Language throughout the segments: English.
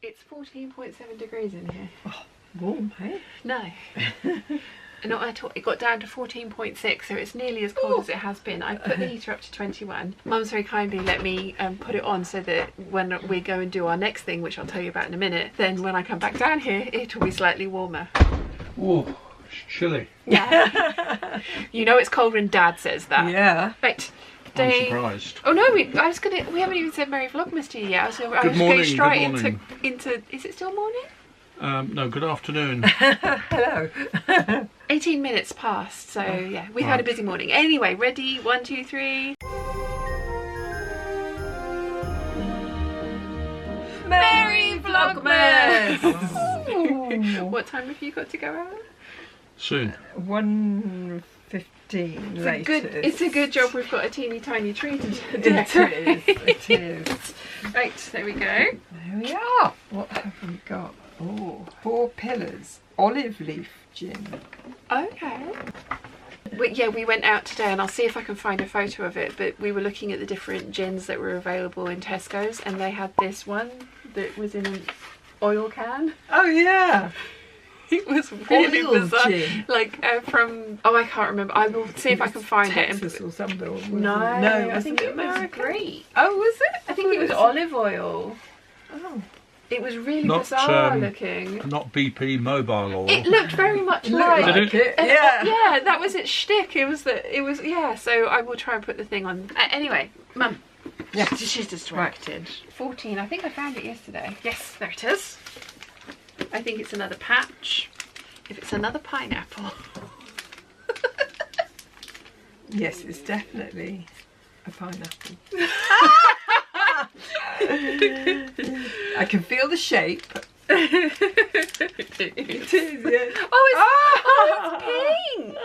It's 14.7 degrees in here. Oh, warm, hey? No. Not at all. It got down to 14.6, so it's nearly as cold as it has been. I put the heater up to 21. Mum's very kindly let me put it on so that when we go and do our next thing, which I'll tell you about in a minute, then when I come back down here, it'll be slightly warmer. Oh, it's chilly. Yeah. You know it's cold when Dad says that. Yeah. Right. I'm surprised. Oh no, we haven't even said Merry Vlogmas to you yet. I was going straight into. Is it still morning? No, good afternoon. Hello. 18 minutes past, so yeah, we've had a busy morning. Anyway, ready? 1, 2, 3. Merry Vlogmas! What time have you got to go out? Soon. 1:15 later. It's a good job we've got a teeny tiny tree to decorate. It is. Right, there we go. There we are. What have we got? Oh, 4 pillars. Olive leaf gin. Okay. We went out today, and I'll see if I can find a photo of it, but we were looking at the different gins that were available in Tesco's, and they had this one that was in an oil can. Oh yeah. It was really Oil bizarre. gin. Like from, I can't remember. I will see if I can find Texas it. or something. No, I think it was great. Oh, was it? I think it was olive oil. Oh. It was really Not, bizarre looking. Not BP mobile oil. It looked very much like it? Yeah. Yeah, that was its shtick. It was yeah. So I will try and put the thing on. Anyway, Mum. Yeah. She's distracted. 14. I think I found it yesterday. Yes, there it is. I think it's another patch. If it's another pineapple. Yes, it's definitely a pineapple. I can feel the shape. It It is, yeah. Oh, it's pink.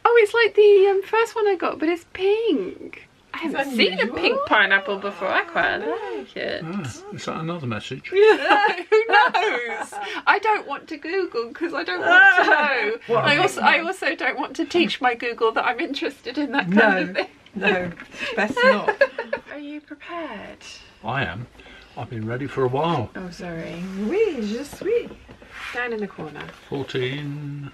Oh, it's like the first one I got, but it's pink. I haven't seen a pink pineapple before. I quite like it. Is that another message? Who knows? I don't want to Google because I don't want to know. Well, I also don't want to teach my Google that I'm interested in that kind of thing. No, best not. Are you prepared? I am. I've been ready for a while. Oh, sorry. Oui, je suis. Down in the corner. 14.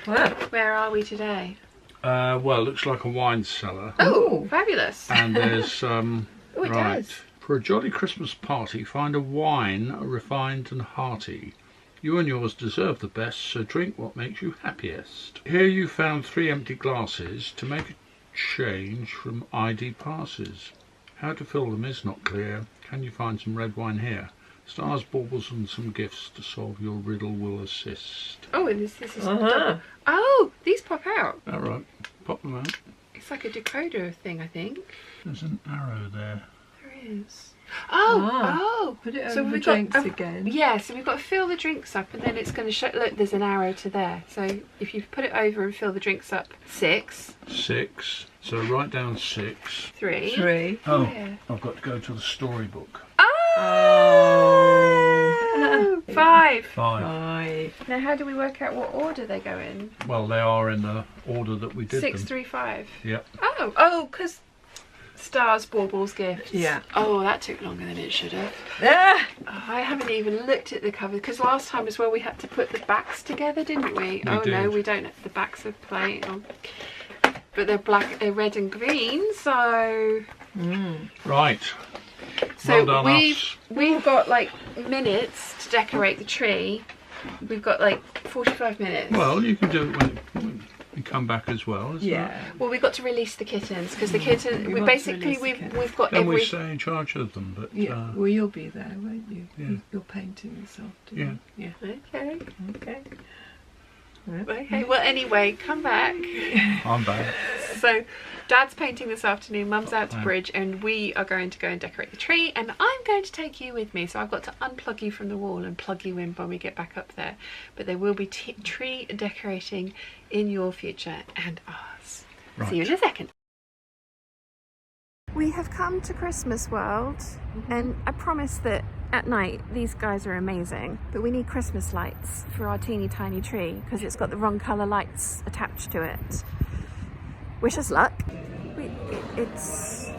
Wow. Where are we today? Well, it looks like a wine cellar. Oh, fabulous. And there's Oh, it does. For a jolly Christmas party, find a wine refined and hearty. You and yours deserve the best, so drink what makes you happiest. Here you found 3 empty glasses to make a change from ID passes. How to fill them is not clear. Can you find some red wine here? Stars, baubles and some gifts to solve your riddle will assist. Oh, and this is double. Oh, these pop out. All right, pop them out. It's like a decoder thing, I think. There's an arrow there. There is. Oh. Put it So over the we've got- drinks again. Yeah, so we've got to fill the drinks up, and then it's going to show. Look, there's an arrow to there. So if you put it over and fill the drinks up, 6, 6. So write down 6. 3. 3. Oh, Yeah. I've got to go to the storybook. Oh, 5. 5. 5. Now, how do we work out what order they go in? Well, they are in the order that we did 6, them. 3, 5. Yep. Oh, because stars, baubles, gifts. Yeah. Oh, that took longer than it should have. Ah! Oh, I haven't even looked at the cover because last time as well we had to put the backs together, didn't we? Oh did. no, we don't. The backs are plain. Oh. But they're black, they're red and green. So Right. Well done, we've got like minutes to decorate the tree. We've got like 45 minutes. Well, you can do it when you come back as well. Isn't Yeah. it? Well, we've got to release the kittens because the kittens. We We want to basically release the kittens. we've got Then we every. stay in charge of them, but Yeah. Well, you'll be there, won't you? Yeah. You're painting this afternoon. yeah. Okay. Okay. Okay. Well, anyway, come back. I'm back. So Dad's painting this afternoon, Mum's out to bridge, and we are going to go and decorate the tree, and I'm going to take you with me. So I've got to unplug you from the wall and plug you in when we get back up there. But there will be tree decorating in your future and ours. Right. See you in a second. We have come to Christmas World, and I promise that at night these guys are amazing, but we need Christmas lights for our teeny tiny tree because it's got the wrong colour lights attached to it. Wish us luck. It's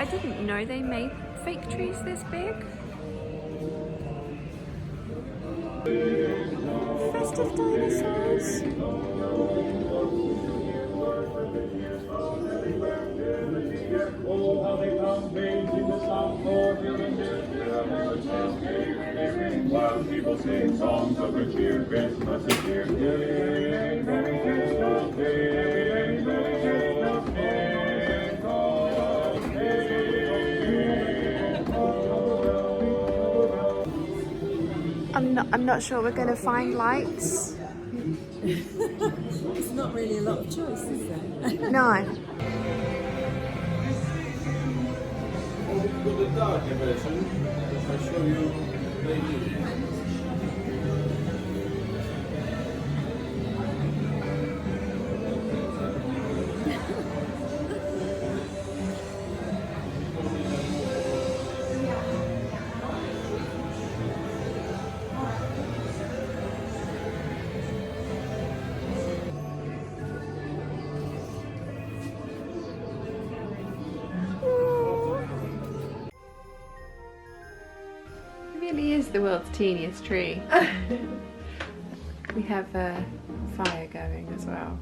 I didn't know they made fake trees this big. Festive dinosaurs. While people sing songs of good cheer, Christmas is here. Yay, Merry Christmas Day, Merry Christmas Day, I'm not sure we're going to find lights. It's not really a lot of choice, is there? No. With the darker version, I'll show you the It really is the world's teeniest tree. We have a fire going as well.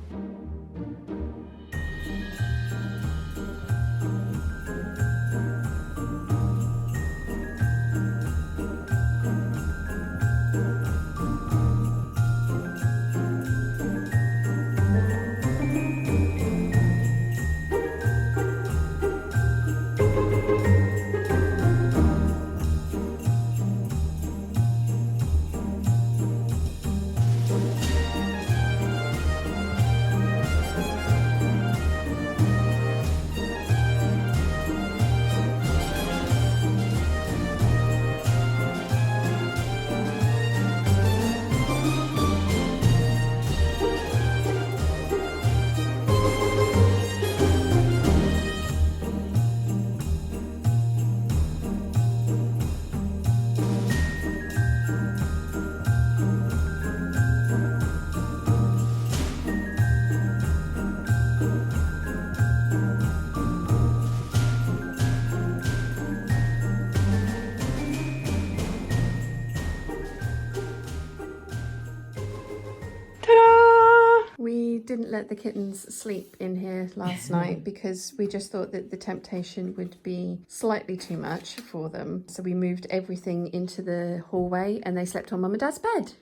We didn't let the kittens sleep in here last night because we just thought that the temptation would be slightly too much for them. So we moved everything into the hallway and they slept on Mum and Dad's bed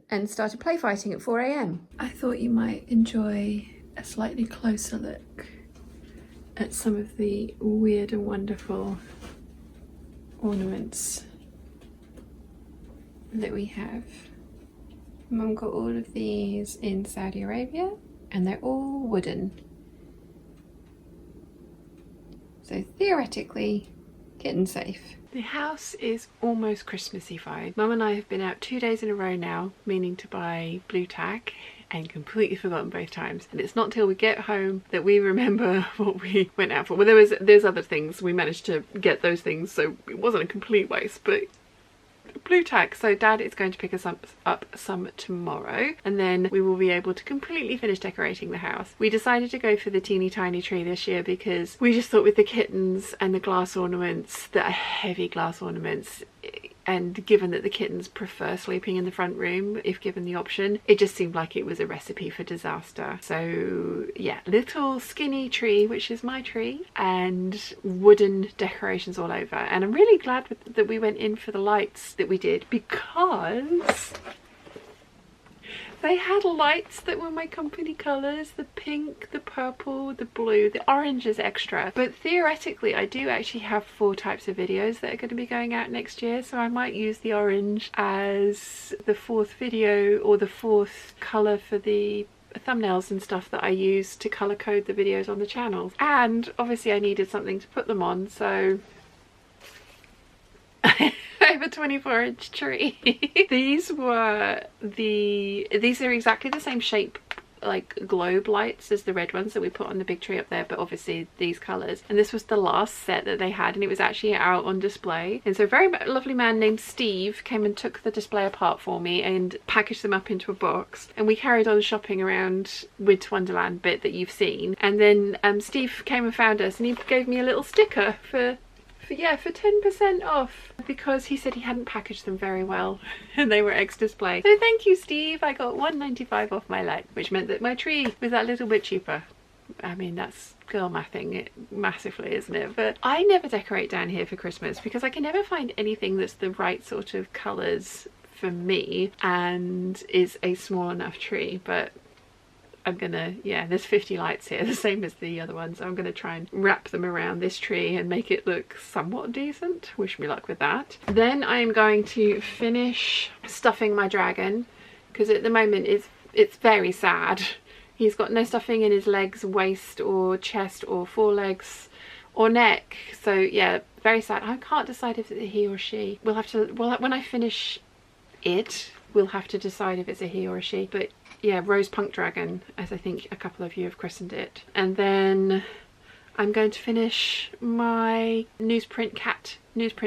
and started play fighting at 4 AM. I thought you might enjoy a slightly closer look at some of the weird and wonderful ornaments that we have. Mum got all of these in Saudi Arabia and they're all wooden. So theoretically, kitten safe. The house is almost Christmassy-fied. Mum and I have been out 2 days in a row now, meaning to buy blue tack and completely forgotten both times. And it's not till we get home that we remember what we went out for. Well, there's other things. We managed to get those things, so it wasn't a complete waste, but blue tack. So Dad is going to pick us up some tomorrow and then we will be able to completely finish decorating the house. We decided to go for the teeny tiny tree this year because we just thought with the kittens and the glass ornaments, that are heavy glass ornaments, and given that the kittens prefer sleeping in the front room if given the option, it just seemed like it was a recipe for disaster. So yeah, little skinny tree, which is my tree, and wooden decorations all over. And I'm really glad that we went in for the lights that we did because they had lights that were my company colours, the pink, the purple, the blue, the orange is extra. But theoretically I do actually have 4 types of videos that are going to be going out next year, so I might use the orange as the 4th video or the 4th colour for the thumbnails and stuff that I use to colour code the videos on the channel. And obviously I needed something to put them on, so I have a 24-inch tree. These are exactly the same shape like globe lights as the red ones that we put on the big tree up there, but obviously these colours. And this was the last set that they had, and it was actually out on display. And so a very lovely man named Steve came and took the display apart for me and packaged them up into a box, and we carried on shopping around Winter Wonderland bit that you've seen. And then Steve came and found us, and he gave me a little sticker for 10% off, because he said he hadn't packaged them very well and they were ex-display. So thank you, Steve. I got $1.95 off my light, which meant that my tree was that little bit cheaper. I mean, that's girl mathing it massively, isn't it? But I never decorate down here for Christmas because I can never find anything that's the right sort of colours for me and is a small enough tree. But I'm gonna, yeah, there's 50 lights here, the same as the other ones. I'm gonna try and wrap them around this tree and make it look somewhat decent. Wish me luck with that. Then I'm going to finish stuffing my dragon, because at the moment it's very sad. He's got no stuffing in his legs, waist or chest or forelegs or neck. So yeah, very sad. I can't decide if it's a he or she. We'll have to, when I finish it, we'll have to decide if it's a he or a she. But yeah, Rose Punk Dragon, as I think a couple of you have christened it. And then I'm going to finish my newsprint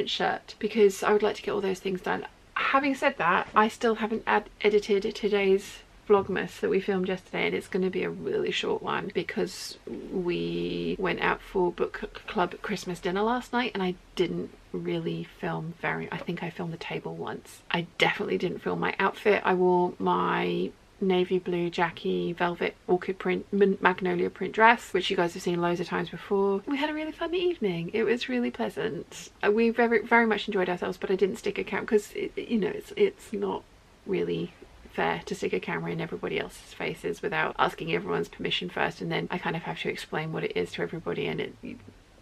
shirt, because I would like to get all those things done. Having said that, I still haven't edited today's Vlogmas that we filmed yesterday, and it's going to be a really short one because we went out for book club Christmas dinner last night and I didn't really film I think I filmed the table once. I definitely didn't film my outfit. I wore my navy blue Jackie velvet orchid print magnolia print dress, which you guys have seen loads of times before. We had a really fun evening. It was really pleasant. We very much enjoyed ourselves, but I didn't stick a camera because you know, it's not really fair to stick a camera in everybody else's faces without asking everyone's permission first, and then I kind of have to explain what it is to everybody, and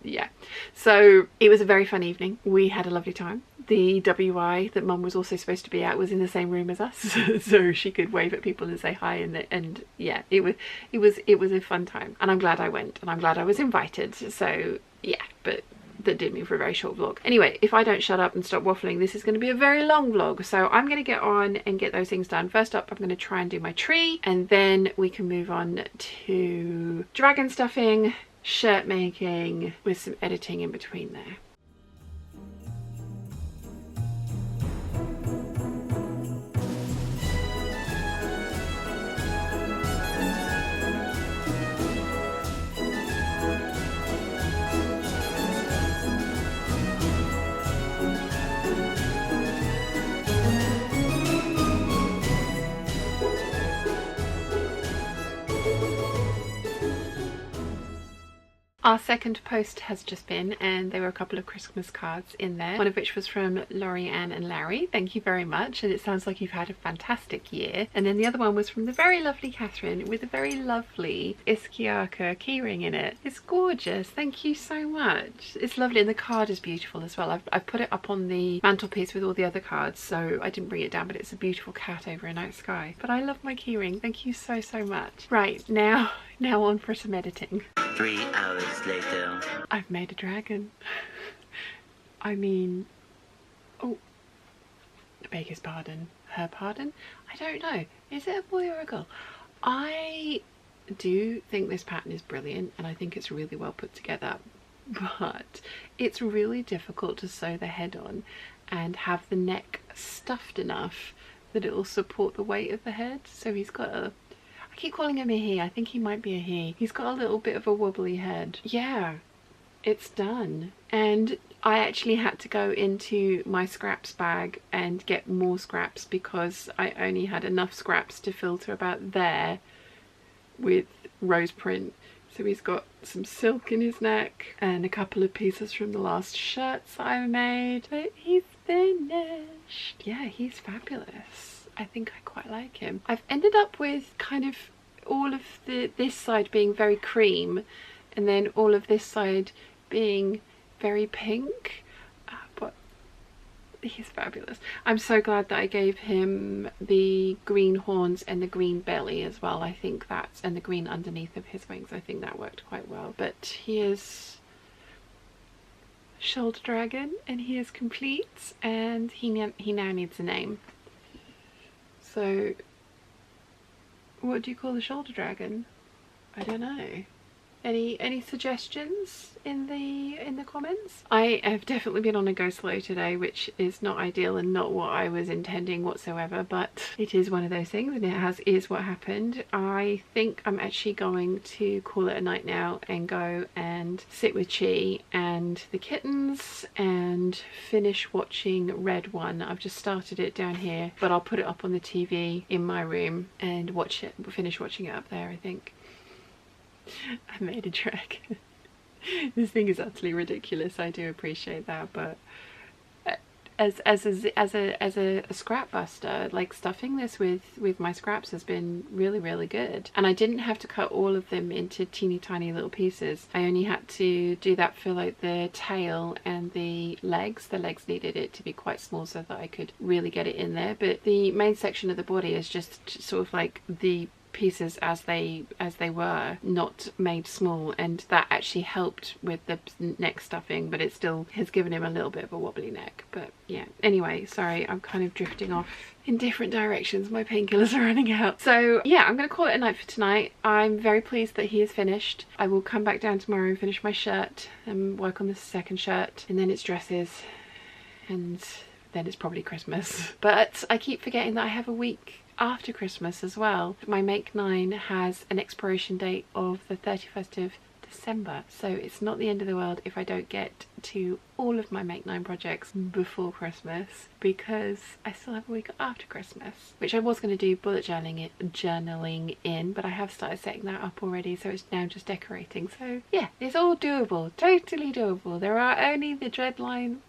yeah. So it was a very fun evening. We had a lovely time. The WI that Mum was also supposed to be at was in the same room as us, so she could wave at people and say hi, and yeah, it was a fun time, and I'm glad I went, and I'm glad I was invited. So yeah, but that did me for a very short vlog. Anyway, if I don't shut up and stop waffling, this is going to be a very long vlog, so I'm going to get on and get those things done. First up, I'm going to try and do my tree, and then we can move on to dragon stuffing, shirt making, with some editing in between there. Our second post has just been, and there were a couple of Christmas cards in there, one of which was from Laurie Ann and Larry. Thank you very much, and it sounds like you've had a fantastic year. And then the other one was from the very lovely Catherine with a very lovely Iskiaka keyring in it. It's gorgeous. Thank you so much. It's lovely, and the card is beautiful as well. I've put it up on the mantelpiece with all the other cards, so I didn't bring it down, but it's a beautiful cat over a night sky. But I love my keyring. Thank you so much. Right, now on for some editing. 3 hours later. I've made a dragon. I mean, oh, I beg his pardon, her pardon? I don't know. Is it a boy or a girl? I do think this pattern is brilliant, and I think it's really well put together, but it's really difficult to sew the head on and have the neck stuffed enough that it will support the weight of the head. So he's got a, I keep calling him a he, I think he might be a he. He's got a little bit of a wobbly head. Yeah, it's done. And I actually had to go into my scraps bag and get more scraps because I only had enough scraps to fill to about there with rose print. So he's got some silk in his neck and a couple of pieces from the last shirts I made. But he's finished. Yeah, he's fabulous. I think I quite like him. I've ended up with kind of all of this side being very cream and then all of this side being very pink, but he's fabulous. I'm so glad that I gave him the green horns and the green belly as well. I think that's, and the green underneath of his wings, I think that worked quite well. But he is shoulder dragon and he is complete, and he now needs a name. So What do you call the shoulder dragon? I don't know. Any suggestions in the comments? I have definitely been on a go slow today, which is not ideal and not what I was intending whatsoever, but it is one of those things, and it is what happened. I think I'm actually going to call it a night now and go and sit with Chi and the kittens and finish watching Red One. I've just started it down here, but I'll put it up on the TV in my room and finish watching it up there, I think. I made a track. This thing is utterly ridiculous. I do appreciate that, but as a scrap buster, like stuffing this with my scraps has been really good. And I didn't have to cut all of them into teeny tiny little pieces. I only had to do that for like the tail and the legs. The legs needed it to be quite small so that I could really get it in there. But the main section of the body is just sort of like the pieces as they were, not made small, and that actually helped with the neck stuffing, but it still has given him a little bit of a wobbly neck. But yeah, anyway, sorry, I'm kind of drifting off in different directions. My painkillers are running out. So yeah, I'm gonna call it a night for tonight. I'm very pleased that he is finished. I will come back down tomorrow and finish my shirt and work on the second shirt, and then it's dresses, and then it's probably Christmas. But I keep forgetting that I have a week after Christmas as well. My Make 9 has an expiration date of the 31st of December, so it's not the end of the world if I don't get to all of my Make 9 projects before Christmas, because I still have a week after Christmas, which I was going to do bullet journaling in, but I have started setting that up already, so it's now just decorating. So yeah, it's all doable, totally doable. There are only the deadlines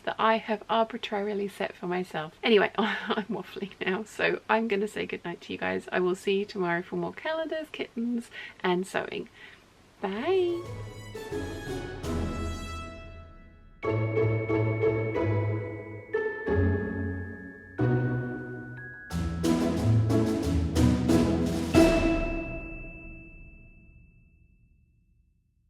that I have arbitrarily set for myself. Anyway, I'm waffling now, so I'm gonna say goodnight to you guys. I will see you tomorrow for more calendars, kittens and sewing. Bye.